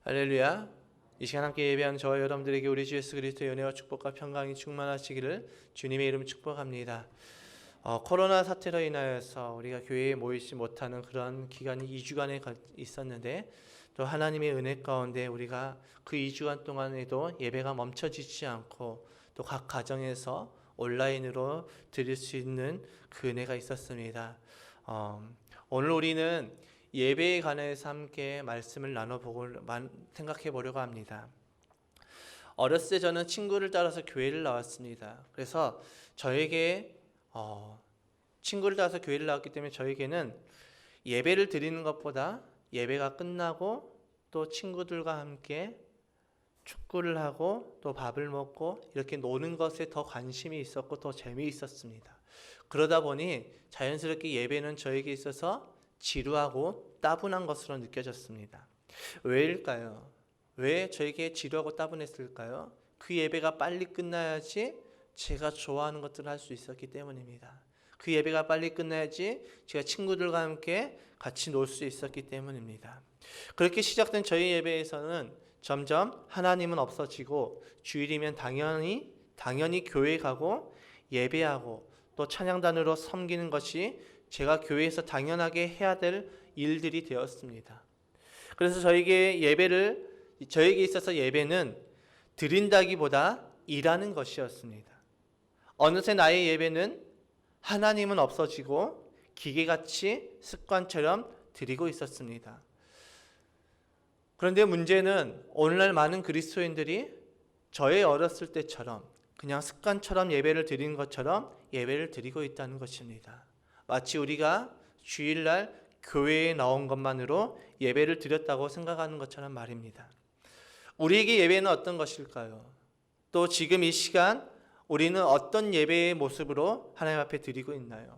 할렐루야. 이 시간 함께 예배하는 저와 여러분들에게 우리 주 예수 그리스도의 은혜와 축복과 평강이 충만하시기를 주님의 이름 축복합니다. 코로나 사태로 인하여서 우리가 교회에 모이지 못하는 그런 기간이 2주간에 있었는데, 또 하나님의 은혜 가운데 우리가 그 2주간 동안에도 예배가 멈춰지지 않고 또 각 가정에서 온라인으로 드릴 수 있는 그 은혜가 있었습니다. 오늘 우리는 예배에 관해서 함께 말씀을 나눠보고 생각해 보려고 합니다. 어렸을 때 저는 친구를 따라서 교회를 나왔습니다. 그래서 저에게 친구를 따라서 교회를 나왔기 때문에 저에게는 예배를 드리는 것보다 예배가 끝나고 또 친구들과 함께 축구를 하고 또 밥을 먹고 이렇게 노는 것에 더 관심이 있었고 더 재미있었습니다. 그러다 보니 자연스럽게 예배는 저에게 있어서 지루하고 따분한 것으로 느껴졌습니다. 왜일까요? 왜 저에게 지루하고 따분했을까요? 그 예배가 빨리 끝나야지 제가 좋아하는 것들을 할 수 있었기 때문입니다. 그 예배가 빨리 끝나야지 제가 친구들과 함께 같이 놀 수 있었기 때문입니다. 그렇게 시작된 저희 예배에서는 점점 하나님은 없어지고 주일이면 당연히 교회 가고 예배하고 또 찬양단으로 섬기는 것이 제가 교회에서 당연하게 해야 될 일들이 되었습니다. 그래서 저에게 있어서 예배는 드린다기보다 일하는 것이었습니다. 어느새 나의 예배는 하나님은 없어지고 기계같이 습관처럼 드리고 있었습니다. 그런데 문제는 오늘날 많은 그리스도인들이 저의 어렸을 때처럼 그냥 습관처럼 예배를 드리는 것처럼 예배를 드리고 있다는 것입니다. 마치 우리가 주일날 교회에 나온 것만으로 예배를 드렸다고 생각하는 것처럼 말입니다. 우리에게 예배는 어떤 것일까요? 또 지금 이 시간 우리는 어떤 예배의 모습으로 하나님 앞에 드리고 있나요?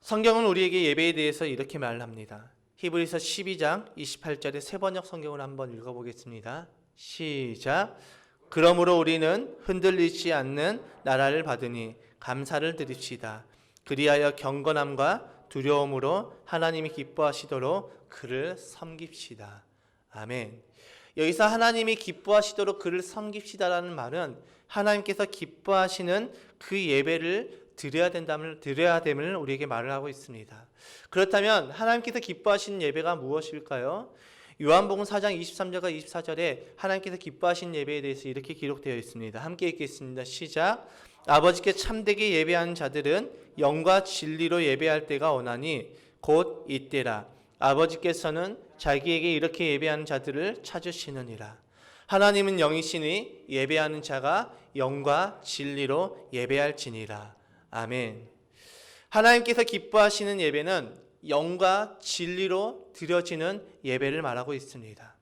성경은 우리에게 예배에 대해서 이렇게 말합니다. 히브리서 12장 28절의 세번역 성경을 한번 읽어보겠습니다. 시작. 그러므로 우리는 흔들리지 않는 나라를 받으니 감사를 드립시다. 그리하여 경건함과 두려움으로 하나님이 기뻐하시도록 그를 섬깁시다. 아멘. 여기서 하나님이 기뻐하시도록 그를 섬깁시다라는 말은 하나님께서 기뻐하시는 그 예배를 드려야 됨을 우리에게 말을 하고 있습니다. 그렇다면 하나님께서 기뻐하시는 예배가 무엇일까요? 요한복음 4장 23절과 24절에 하나님께서 기뻐하시는 예배에 대해서 이렇게 기록되어 있습니다. 함께 읽겠습니다. 시작. 아버지께 참되게 예배하는 자들은 영과 진리로 예배할 때가 오나니 곧 이때라. 아버지께서는 자기에게 이렇게 예배하는 자들을 찾으시느니라. 하나님은 영이시니 예배하는 자가 영과 진리로 예배할지니라. 아멘. 하나님께서 기뻐하시는 예배는 영과 진리로 드려지는 예배를 말하고 있습니다.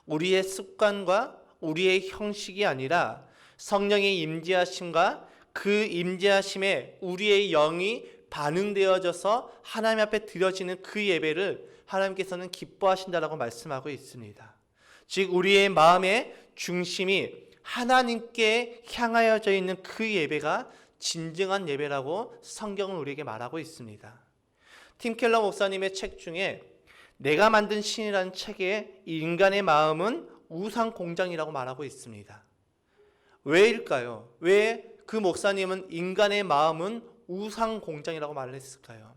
우리의 습관과 우리의 형식이 아니라 성령의 임재하심과 그 임재하심에 우리의 영이 반응되어져서 하나님 앞에 드려지는 그 예배를 하나님께서는 기뻐하신다라고 말씀하고 있습니다. 즉 우리의 마음의 중심이 하나님께 향하여져 있는 그 예배가 진정한 예배라고 성경은 우리에게 말하고 있습니다. 팀 켈러 목사님의 책 중에 내가 만든 신이라는 책에 인간의 마음은 우상 공장이라고 말하고 있습니다. 왜일까요? 왜 그 목사님은 인간의 마음은 우상 공장이라고 말을 했을까요?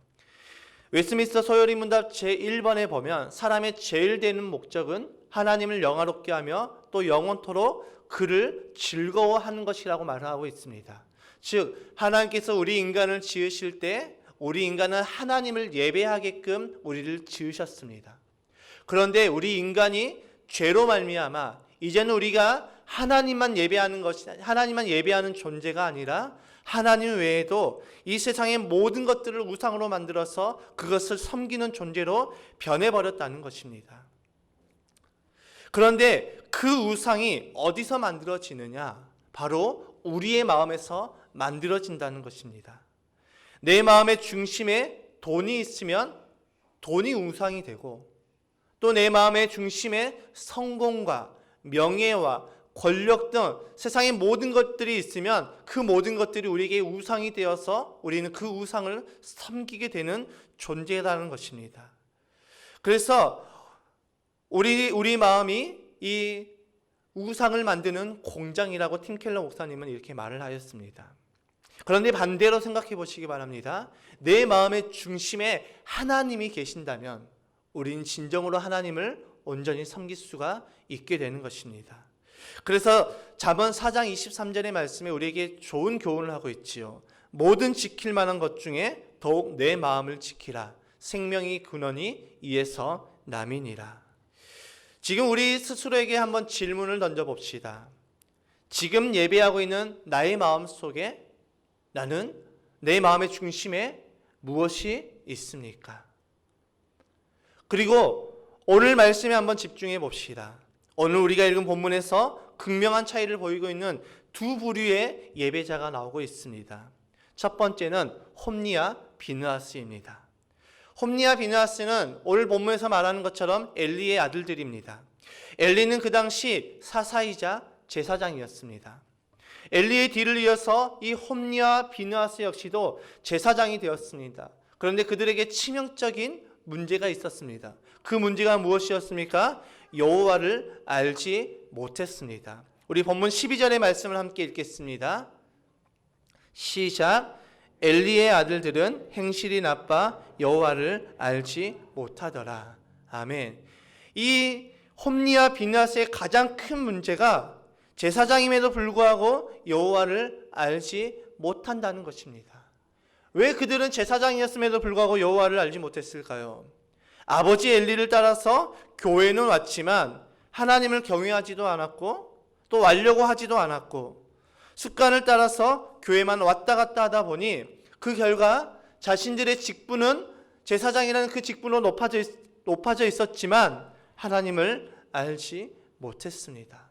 웨스민스터 소요리 문답 제1번에 보면 사람의 제일 되는 목적은 하나님을 영화롭게 하며 또 영원토록 그를 즐거워하는 것이라고 말을 하고 있습니다. 즉 하나님께서 우리 인간을 지으실 때 우리 인간은 하나님을 예배하게끔 우리를 지으셨습니다. 그런데 우리 인간이 죄로 말미암아 이제는 우리가 하나님만 예배하는 존재가 아니라 하나님 외에도 이 세상의 모든 것들을 우상으로 만들어서 그것을 섬기는 존재로 변해버렸다는 것입니다. 그런데 그 우상이 어디서 만들어지느냐? 바로 우리의 마음에서 만들어진다는 것입니다. 내 마음의 중심에 돈이 있으면 돈이 우상이 되고 또 내 마음의 중심에 성공과 명예와 권력 등 세상의 모든 것들이 있으면 그 모든 것들이 우리에게 우상이 되어서 우리는 그 우상을 섬기게 되는 존재라는 것입니다. 그래서 우리 마음이 이 우상을 만드는 공장이라고 팀 켈러 목사님은 이렇게 말을 하였습니다. 그런데 반대로 생각해 보시기 바랍니다. 내 마음의 중심에 하나님이 계신다면 우린 진정으로 하나님을 온전히 섬길 수가 있게 되는 것입니다. 그래서 잠언 4장 23절의 말씀에 우리에게 좋은 교훈을 하고 있지요. 모든 지킬 만한 것 중에 더욱 내 마음을 지키라. 생명이 근원이 이에서 남이니라. 지금 우리 스스로에게 한번 질문을 던져봅시다. 지금 예배하고 있는 나의 마음 속에 나는 내 마음의 중심에 무엇이 있습니까? 그리고 오늘 말씀에 한번 집중해 봅시다. 오늘 우리가 읽은 본문에서 극명한 차이를 보이고 있는 두 부류의 예배자가 나오고 있습니다. 첫 번째는 홈리와 비느하스입니다. 홈리와 비느하스는 오늘 본문에서 말하는 것처럼 엘리의 아들들입니다. 엘리는 그 당시 사사이자 제사장이었습니다. 엘리의 뒤를 이어서 이 홈리와 비느하스 역시도 제사장이 되었습니다. 그런데 그들에게 치명적인 문제가 있었습니다. 그 문제가 무엇이었습니까? 여호와를 알지 못했습니다. 우리 본문 12절의 말씀을 함께 읽겠습니다. 시작. 엘리의 아들들은 행실이 나빠 여호와를 알지 못하더라. 아멘. 이 홈리와 비느하스의 가장 큰 문제가 제사장임에도 불구하고 여호와를 알지 못한다는 것입니다. 왜 그들은 제사장이었음에도 불구하고 여호와를 알지 못했을까요? 아버지 엘리를 따라서 교회는 왔지만 하나님을 경외하지도 않았고 또 왔려고 하지도 않았고 습관을 따라서 교회만 왔다 갔다 하다 보니 그 결과 자신들의 직분은 제사장이라는 그 직분으로 높아져 있었지만 하나님을 알지 못했습니다.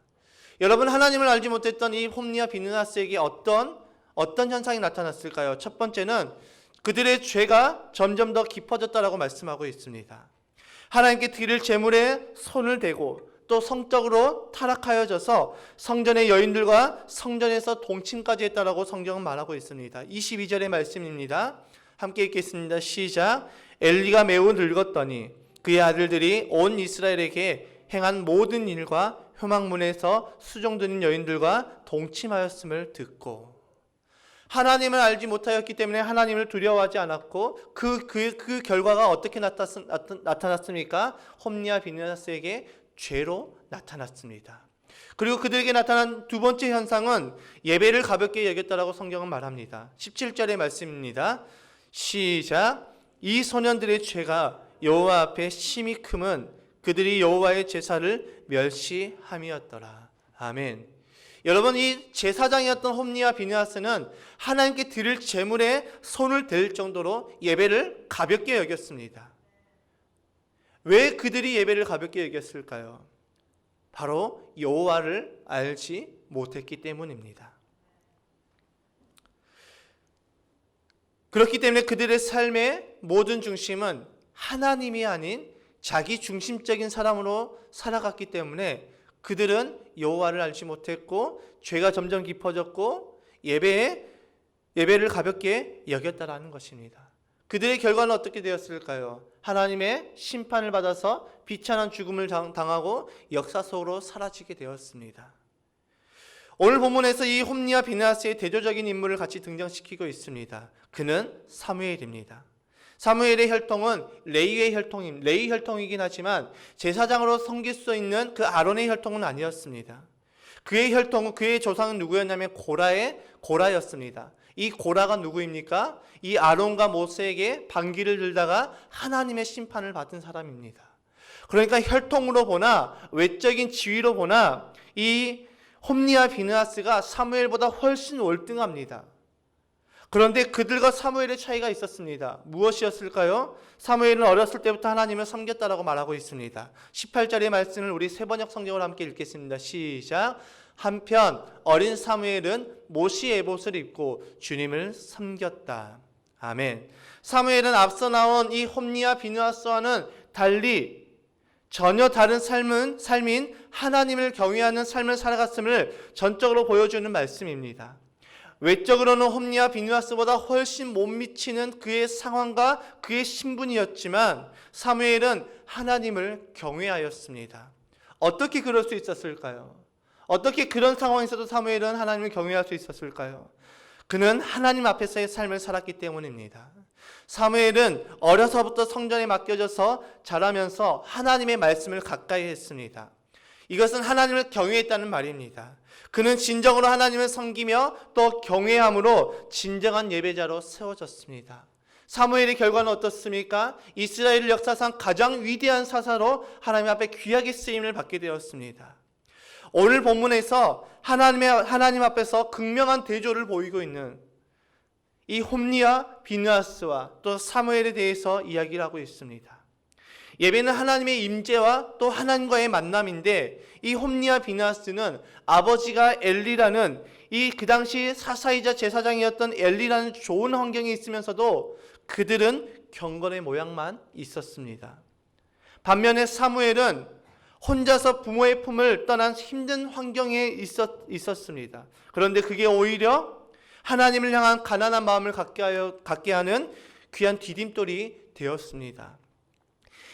여러분, 하나님을 알지 못했던 이 홈리와 비느하스에게 어떤 현상이 나타났을까요? 첫 번째는 그들의 죄가 점점 더 깊어졌다라고 말씀하고 있습니다. 하나님께 드릴 제물에 손을 대고 또 성적으로 타락하여져서 성전의 여인들과 성전에서 동침까지 했다라고 성경은 말하고 있습니다. 22절의 말씀입니다. 함께 읽겠습니다. 시작. 엘리가 매우 늙었더니 그의 아들들이 온 이스라엘에게 행한 모든 일과 회막문에서 수종드는 여인들과 동침하였음을 듣고, 하나님을 알지 못하였기 때문에 하나님을 두려워하지 않았고 그 결과가 어떻게 나타났습니까? 홈리와 비느하스에게 죄로 나타났습니다. 그리고 그들에게 나타난 두 번째 현상은 예배를 가볍게 여겼다라고 성경은 말합니다. 17절의 말씀입니다. 시작. 이 소년들의 죄가 여호와 앞에 심히 크면 그들이 여호와의 제사를 멸시함이었더라. 아멘. 여러분, 이 제사장이었던 홈리와 비느하스는 하나님께 드릴 제물에 손을 댈 정도로 예배를 가볍게 여겼습니다. 왜 그들이 예배를 가볍게 여겼을까요? 바로 여호와를 알지 못했기 때문입니다. 그렇기 때문에 그들의 삶의 모든 중심은 하나님이 아닌 자기 중심적인 사람으로 살아갔기 때문에 그들은 여호와를 알지 못했고 죄가 점점 깊어졌고 예배를 가볍게 여겼다라는 것입니다. 그들의 결과는 어떻게 되었을까요? 하나님의 심판을 받아서 비참한 죽음을 당하고 역사 속으로 사라지게 되었습니다. 오늘 본문에서 이 홈리와 비느하스의 대조적인 인물을 같이 등장시키고 있습니다. 그는 사무엘입니다. 사무엘의 혈통은 레위 혈통이긴 하지만 제사장으로 섬길 수 있는 그 아론의 혈통은 아니었습니다. 그의 조상은 누구였냐면 고라였습니다. 이 고라가 누구입니까? 이 아론과 모세에게 반기를 들다가 하나님의 심판을 받은 사람입니다. 그러니까 혈통으로 보나 외적인 지위로 보나 이 홈리와 비느하스가 사무엘보다 훨씬 월등합니다. 그런데 그들과 사무엘의 차이가 있었습니다. 무엇이었을까요? 사무엘은 어렸을 때부터 하나님을 섬겼다라고 말하고 있습니다. 18절의 말씀을 우리 세번역 성경으로 함께 읽겠습니다. 시작. 한편 어린 사무엘은 모시 에봇을 입고 주님을 섬겼다. 아멘. 사무엘은 앞서 나온 이 홈리와 비느하스와는 달리 전혀 다른 삶인 하나님을 경외하는 삶을 살아갔음을 전적으로 보여주는 말씀입니다. 외적으로는 홈리와 비느하스보다 훨씬 못 미치는 그의 상황과 그의 신분이었지만 사무엘은 하나님을 경외하였습니다. 어떻게 그럴 수 있었을까요? 어떻게 그런 상황에서도 사무엘은 하나님을 경외할 수 있었을까요? 그는 하나님 앞에서의 삶을 살았기 때문입니다. 사무엘은 어려서부터 성전에 맡겨져서 자라면서 하나님의 말씀을 가까이 했습니다. 이것은 하나님을 경외했다는 말입니다. 그는 진정으로 하나님을 섬기며 또 경외함으로 진정한 예배자로 세워졌습니다. 사무엘의 결과는 어떻습니까? 이스라엘 역사상 가장 위대한 사사로 하나님 앞에 귀하게 쓰임을 받게 되었습니다. 오늘 본문에서 하나님 앞에서 극명한 대조를 보이고 있는 이 홈리와 비느하스와 또 사무엘에 대해서 이야기를 하고 있습니다. 예배는 하나님의 임재와 또 하나님과의 만남인데 이 홈리와 비느하스는 아버지가 엘리라는 이 그 당시 사사이자 제사장이었던 엘리라는 좋은 환경에 있으면서도 그들은 경건의 모양만 있었습니다. 반면에 사무엘은 혼자서 부모의 품을 떠난 힘든 환경에 있었습니다. 그런데 그게 오히려 하나님을 향한 가난한 마음을 갖게 하는 귀한 디딤돌이 되었습니다.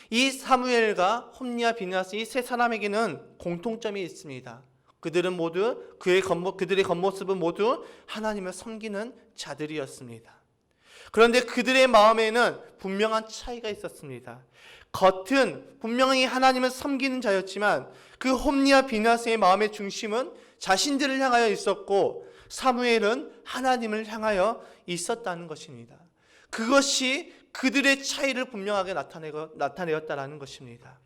이 사무엘과 홈리와 비느하스 이 세 사람에게는 공통점이 있습니다. 그들은 모두 그들의 겉모습은 모두 하나님을 섬기는 자들이었습니다. 그런데 그들의 마음에는 분명한 차이가 있었습니다. 겉은 분명히 하나님을 섬기는 자였지만 그 홈리와 비느하스의 마음의 중심은 자신들을 향하여 있었고 사무엘은 하나님을 향하여 있었다는 것입니다. 그것이 그들의 차이를 분명하게 나타내었다는 것입니다.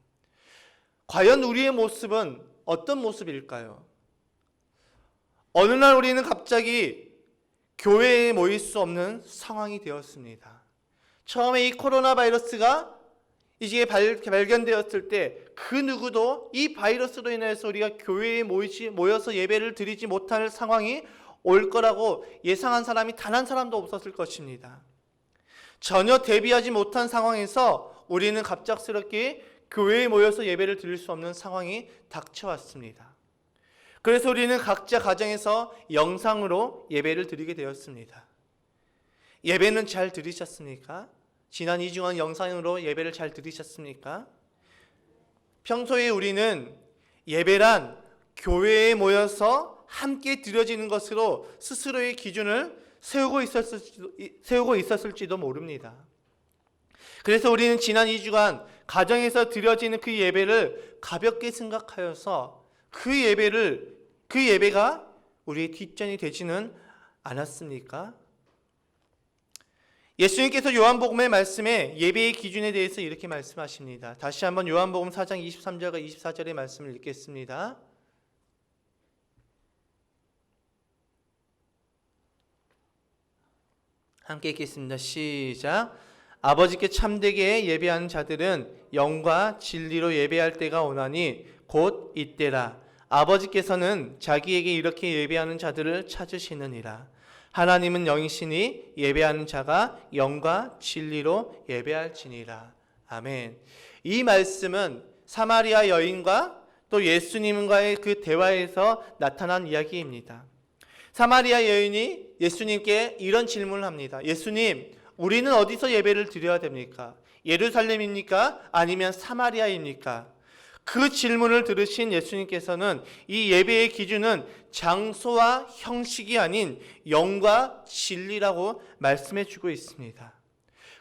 과연 우리의 모습은 어떤 모습일까요? 어느 날 우리는 갑자기 교회에 모일 수 없는 상황이 되었습니다. 처음에 이 코로나 바이러스가 이제 발견되었을 때 그 누구도 이 바이러스로 인해서 우리가 교회에 모여서 예배를 드리지 못할 상황이 올 거라고 예상한 사람이 단 한 사람도 없었을 것입니다. 전혀 대비하지 못한 상황에서 우리는 갑작스럽게 교회에 모여서 예배를 드릴 수 없는 상황이 닥쳐왔습니다. 그래서 우리는 각자 가정에서 영상으로 예배를 드리게 되었습니다. 예배는 잘 들으셨습니까? 지난 2주간 영상으로 예배를 잘 들으셨습니까? 평소에 우리는 예배란 교회에 모여서 함께 드려지는 것으로 스스로의 기준을 세우고 있었을지도 모릅니다. 그래서 우리는 지난 2주간 가정에서 드려지는 그 예배를 가볍게 생각하여서 그 예배가 우리의 뒷전이 되지는 않았습니까? 예수님께서 요한복음의 말씀에 예배의 기준에 대해서 이렇게 말씀하십니다. 다시 한번 요한복음 4장 23절과 24절의 말씀을 읽겠습니다. 함께 읽겠습니다. 시작. 아버지께 참되게 예배하는 자들은 영과 진리로 예배할 때가 오나니 곧 이때라. 아버지께서는 자기에게 이렇게 예배하는 자들을 찾으시느니라. 하나님은 영이시니 예배하는 자가 영과 진리로 예배할지니라. 아멘. 이 말씀은 사마리아 여인과 또 예수님과의 그 대화에서 나타난 이야기입니다. 사마리아 여인이 예수님께 이런 질문을 합니다. 예수님, 우리는 어디서 예배를 드려야 됩니까? 예루살렘입니까? 아니면 사마리아입니까? 그 질문을 들으신 예수님께서는 이 예배의 기준은 장소와 형식이 아닌 영과 진리라고 말씀해 주고 있습니다.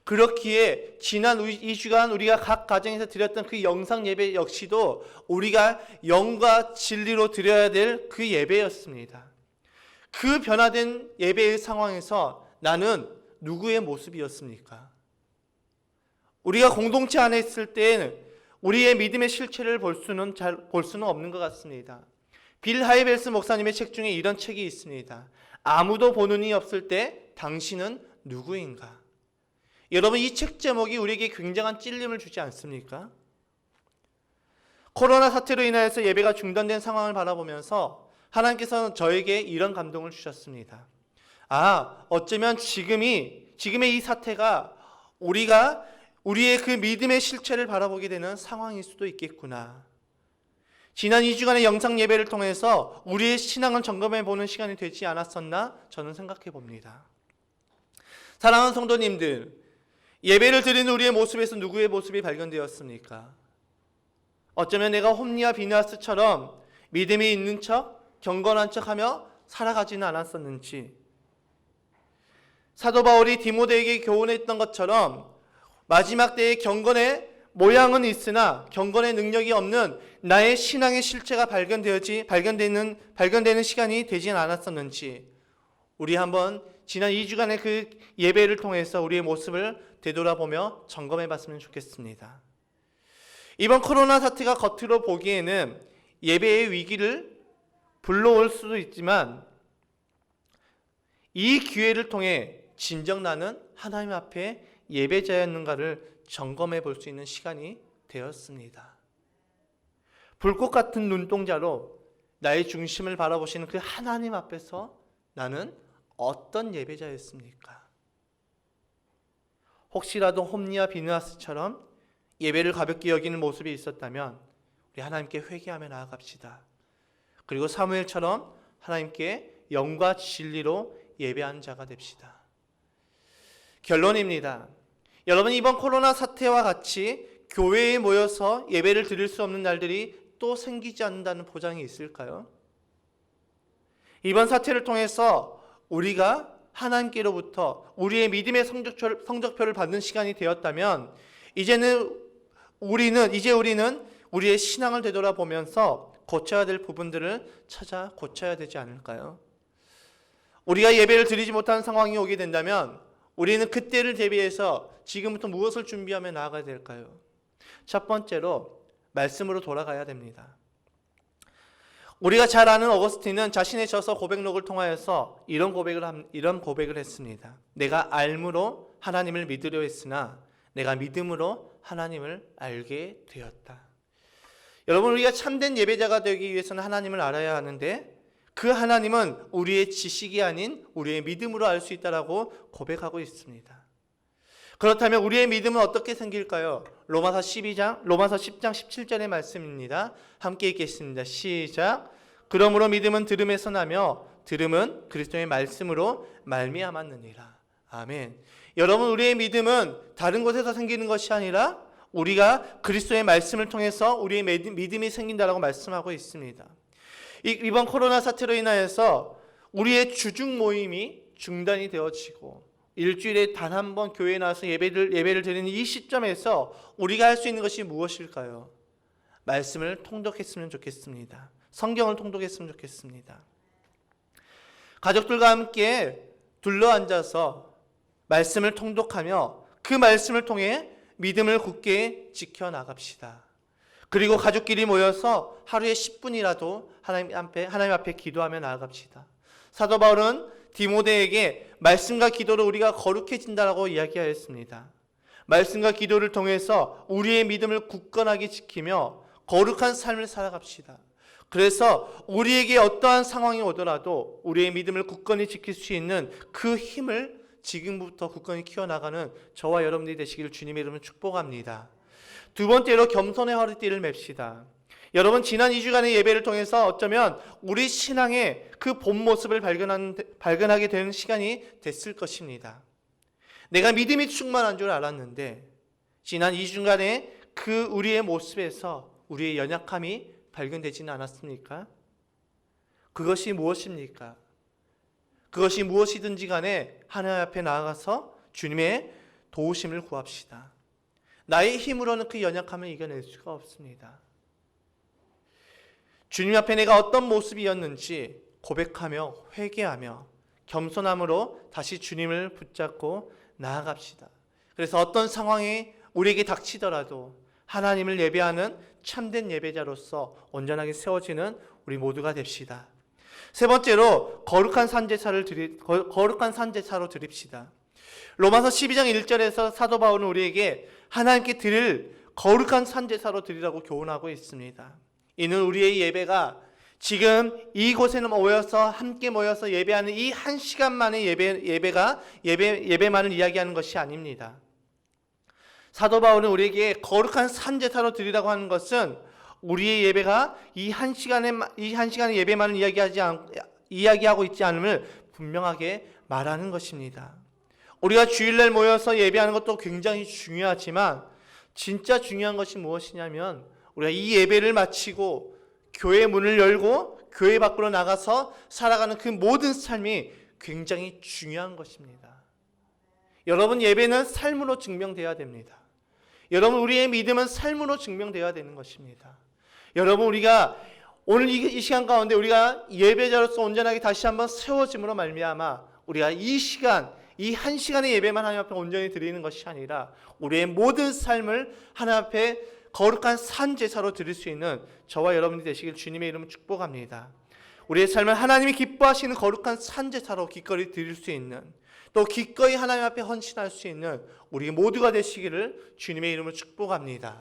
그렇기에 지난 2주간 우리가 각 가정에서 드렸던 그 영상 예배 역시도 우리가 영과 진리로 드려야 될 그 예배였습니다. 그 변화된 예배의 상황에서 나는 누구의 모습이었습니까? 우리가 공동체 안에 있을 때에는 우리의 믿음의 실체를 볼 수는 없는 것 같습니다. 빌 하이벨스 목사님의 책 중에 이런 책이 있습니다. 아무도 보는 이 없을 때 당신은 누구인가? 여러분, 이 책 제목이 우리에게 굉장한 찔림을 주지 않습니까? 코로나 사태로 인하여서 예배가 중단된 상황을 바라보면서 하나님께서는 저에게 이런 감동을 주셨습니다. 어쩌면 지금의 이 사태가 우리의 그 믿음의 실체를 바라보게 되는 상황일 수도 있겠구나. 지난 2주간의 영상 예배를 통해서 우리의 신앙을 점검해 보는 시간이 되지 않았었나 저는 생각해 봅니다. 사랑하는 성도님들, 예배를 드리는 우리의 모습에서 누구의 모습이 발견되었습니까? 어쩌면 내가 홈리와 비느하스처럼 믿음이 있는 척, 경건한 척하며 살아가지는 않았었는지, 사도 바울이 디모데에게 교훈했던 것처럼 마지막 때의 경건의 모양은 있으나 경건의 능력이 없는 나의 신앙의 실체가 발견되는 시간이 되진 않았었는지, 우리 한번 지난 2주간의 그 예배를 통해서 우리의 모습을 되돌아보며 점검해 봤으면 좋겠습니다. 이번 코로나 사태가 겉으로 보기에는 예배의 위기를 불러올 수도 있지만 이 기회를 통해 진정 나는 하나님 앞에 예배자였는가를 점검해 볼 수 있는 시간이 되었습니다. 불꽃 같은 눈동자로 나의 중심을 바라보시는 그 하나님 앞에서 나는 어떤 예배자였습니까? 혹시라도 홈리와 비느하스처럼 예배를 가볍게 여기는 모습이 있었다면 우리 하나님께 회개하며 나아갑시다. 그리고 사무엘처럼 하나님께 영과 진리로 예배하는 자가 됩시다. 결론입니다. 여러분, 이번 코로나 사태와 같이 교회에 모여서 예배를 드릴 수 없는 날들이 또 생기지 않는다는 보장이 있을까요? 이번 사태를 통해서 우리가 하나님께로부터 우리의 믿음의 성적표를 받는 시간이 되었다면 이제 우리는 우리의 신앙을 되돌아보면서 고쳐야 될 부분들을 찾아 고쳐야 되지 않을까요? 우리가 예배를 드리지 못하는 상황이 오게 된다면 우리는 그때를 대비해서 지금부터 무엇을 준비하며 나아가야 될까요? 첫 번째로 말씀으로 돌아가야 됩니다. 우리가 잘 아는 어거스틴은 자신의 저서 고백록을 통하여서 이런 고백을 했습니다. 내가 알므로 하나님을 믿으려 했으나 내가 믿음으로 하나님을 알게 되었다. 여러분, 우리가 참된 예배자가 되기 위해서는 하나님을 알아야 하는데 그 하나님은 우리의 지식이 아닌 우리의 믿음으로 알 수 있다라고 고백하고 있습니다. 그렇다면 우리의 믿음은 어떻게 생길까요? 로마서 10장 17절의 말씀입니다. 함께 읽겠습니다. 시작. 그러므로 믿음은 들음에서 나며 들음은 그리스도의 말씀으로 말미암았느니라. 아멘. 여러분, 우리의 믿음은 다른 곳에서 생기는 것이 아니라 우리가 그리스도의 말씀을 통해서 우리의 믿음이 생긴다라고 말씀하고 있습니다. 이번 코로나 사태로 인하여서 우리의 주중 모임이 중단이 되어지고 일주일에 단 한 번 교회에 나와서 예배를 드리는 이 시점에서 우리가 할 수 있는 것이 무엇일까요? 말씀을 통독했으면 좋겠습니다. 성경을 통독했으면 좋겠습니다. 가족들과 함께 둘러앉아서 말씀을 통독하며 그 말씀을 통해 믿음을 굳게 지켜나갑시다. 그리고 가족끼리 모여서 하루에 10분이라도 하나님 앞에 기도하며 나아갑시다. 사도 바울은 디모데에게 말씀과 기도로 우리가 거룩해진다라고 이야기하였습니다. 말씀과 기도를 통해서 우리의 믿음을 굳건하게 지키며 거룩한 삶을 살아갑시다. 그래서 우리에게 어떠한 상황이 오더라도 우리의 믿음을 굳건히 지킬 수 있는 그 힘을 지금부터 굳건히 키워나가는 저와 여러분들이 되시기를 주님의 이름으로 축복합니다. 두 번째로 겸손의 허리띠를 맵시다. 여러분, 지난 2주간의 예배를 통해서 어쩌면 우리 신앙의 그 본 모습을 발견하게 되는 시간이 됐을 것입니다. 내가 믿음이 충만한 줄 알았는데 지난 2주간의 그 우리의 모습에서 우리의 연약함이 발견되지는 않았습니까? 그것이 무엇입니까? 그것이 무엇이든지 간에 하나님 앞에 나아가서 주님의 도우심을 구합시다. 나의 힘으로는 그 연약함을 이겨낼 수가 없습니다. 주님 앞에 내가 어떤 모습이었는지 고백하며 회개하며 겸손함으로 다시 주님을 붙잡고 나아갑시다. 그래서 어떤 상황이 우리에게 닥치더라도 하나님을 예배하는 참된 예배자로서 온전하게 세워지는 우리 모두가 됩시다. 세 번째로 거룩한 산제사로 드립시다. 로마서 12장 1절에서 사도 바울은 우리에게 하나님께 드릴 거룩한 산제사로 드리라고 교훈하고 있습니다. 이는 우리의 예배가 지금 이곳에는 함께 모여서 예배하는 이 한 시간만의 예배만을 이야기하는 것이 아닙니다. 사도 바울은 우리에게 거룩한 산제사로 드리라고 하는 것은 우리의 예배가 이 한 시간의 예배만을 이야기하고 있지 않음을 분명하게 말하는 것입니다. 우리가 주일날 모여서 예배하는 것도 굉장히 중요하지만 진짜 중요한 것이 무엇이냐면 우리가 이 예배를 마치고 교회 문을 열고 교회 밖으로 나가서 살아가는 그 모든 삶이 굉장히 중요한 것입니다. 여러분, 예배는 삶으로 증명되어야 됩니다. 여러분, 우리의 믿음은 삶으로 증명되어야 되는 것입니다. 여러분, 우리가 오늘 이 시간 가운데 우리가 예배자로서 온전하게 다시 한번 세워짐으로 말미암아 우리가 이 한 시간의 예배만 하나님 앞에 온전히 드리는 것이 아니라 우리의 모든 삶을 하나님 앞에 거룩한 산제사로 드릴 수 있는 저와 여러분이 되시길 주님의 이름으로 축복합니다. 우리의 삶을 하나님이 기뻐하시는 거룩한 산제사로 기꺼이 드릴 수 있는, 또 기꺼이 하나님 앞에 헌신할 수 있는 우리 모두가 되시기를 주님의 이름으로 축복합니다.